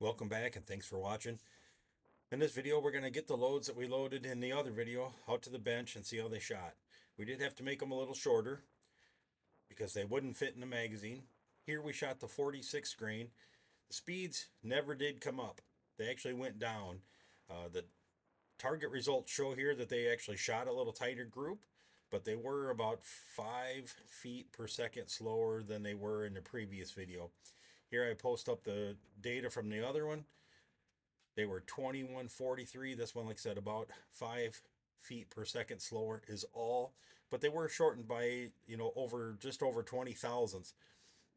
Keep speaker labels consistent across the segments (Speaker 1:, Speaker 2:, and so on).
Speaker 1: Welcome back and thanks for watching. In this video, we're going to get the loads that we loaded in the other video out to the bench and see how they shot. We did have to make them a little shorter because they wouldn't fit in the magazine. Here we shot the 46 grain. The speeds never did come up. They actually went down. The target results show here that they actually shot a little tighter group, but they were about 5 feet per second slower than they were in the previous video. Here I post up the data from the other one. They were 2143. This one, like I said, about 5 feet per second slower is all, but they were shortened by, just over 20 thousandths.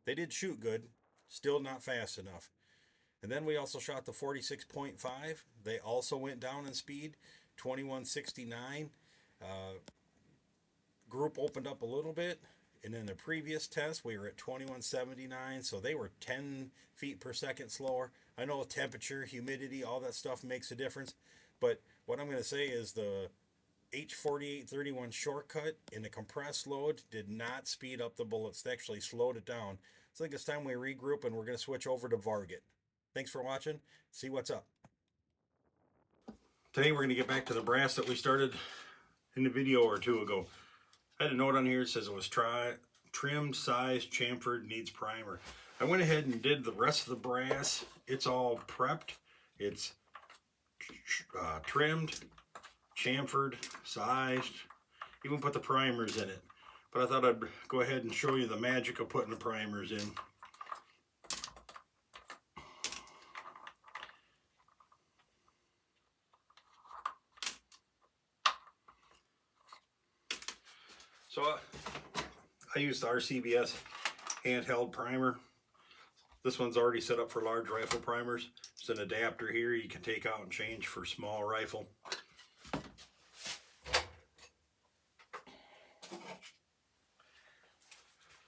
Speaker 1: They did shoot good, still not fast enough. And then we also shot the 46.5. They also went down in speed, 2169. Group opened up a little bit. And in the previous test, we were at 2179, so they were 10 feet per second slower. I know temperature, humidity, all that stuff makes a difference, but what I'm going to say is the H4831 shortcut in the compressed load did not speed up the bullets. They actually slowed it down. So I think it's time we regroup and we're going to switch over to Varget. Thanks for watching. See what's up. Today we're going to get back to the brass that we started in the video or two ago. I had a note on here that says it was trimmed, sized, chamfered, needs primer. I went ahead and did the rest of the brass. It's all prepped. It's trimmed, chamfered, sized, even put the primers in it. But I thought I'd go ahead and show you the magic of putting the primers in. So I used the RCBS handheld primer. This one's already set up for large rifle primers. There's an adapter here you can take out and change for small rifle.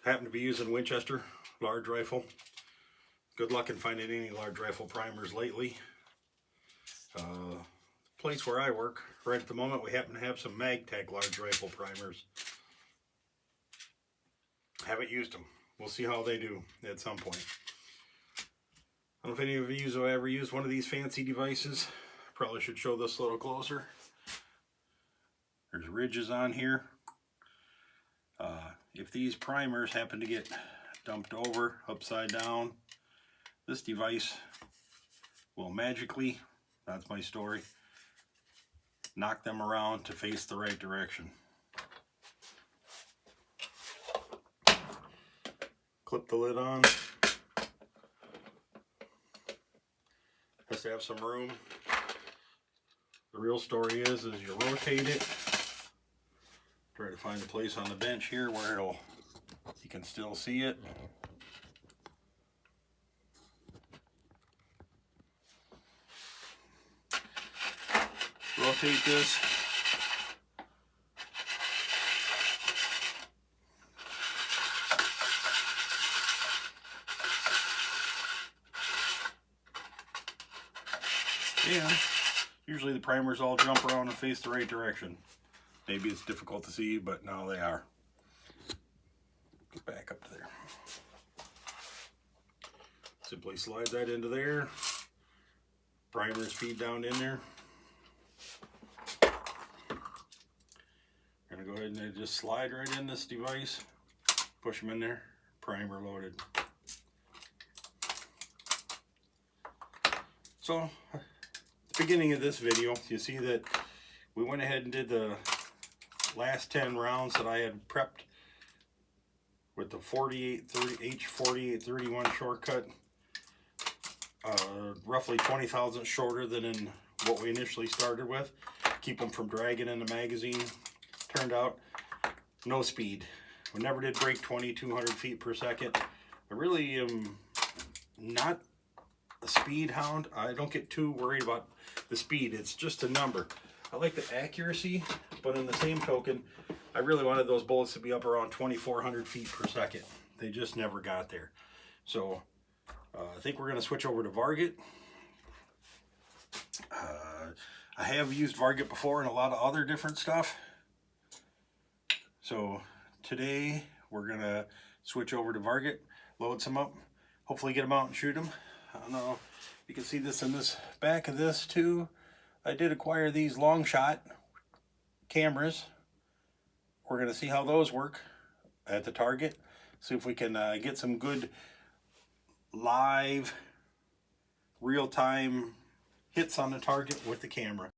Speaker 1: Happen to be using Winchester large rifle. Good luck in finding any large rifle primers lately. Place where I work, right at the moment, we happen to have some MagTech large rifle primers. Haven't used them. We'll see how they do at some point. I don't know if any of you have ever used one of these fancy devices. Probably should show this a little closer. There's ridges on here. If these primers happen to get dumped over upside down, this device will magically, that's my story, knock them around to face the right direction. Clip the lid on. Has to have some room. The real story is you rotate it. Try to find a place on the bench here where you can still see it. Rotate this. And usually the primers all jump around and face the right direction. Maybe it's difficult to see, but now they are. Get back up to there. Simply slide that into there. Primers feed down in there. I'm going to go ahead and just slide right in this device. Push them in there. Primer loaded. So, at the beginning of this video, you see that we went ahead and did the last 10 rounds that I had prepped with the H4831 shortcut, roughly 20 thousandths shorter than in what we initially started with. Keep them from dragging in the magazine. Turned out no speed. We never did break 2,200 feet per second. I really am not a speed hound. I don't get too worried about the speed. It's just a number. I like the accuracy, but in the same token, I really wanted those bullets to be up around 2,400 feet per second. They just never got there. So I think we're going to switch over to Varget. I have used Varget before in a lot of other different stuff. So today we're going to switch over to Varget, load some up, hopefully get them out and shoot them.
Speaker 2: I don't know. You can see this in this back of this too. I did acquire these long shot cameras. We're going to see how those work at the Target. See if we can get some good live, real-time hits on the target with the camera.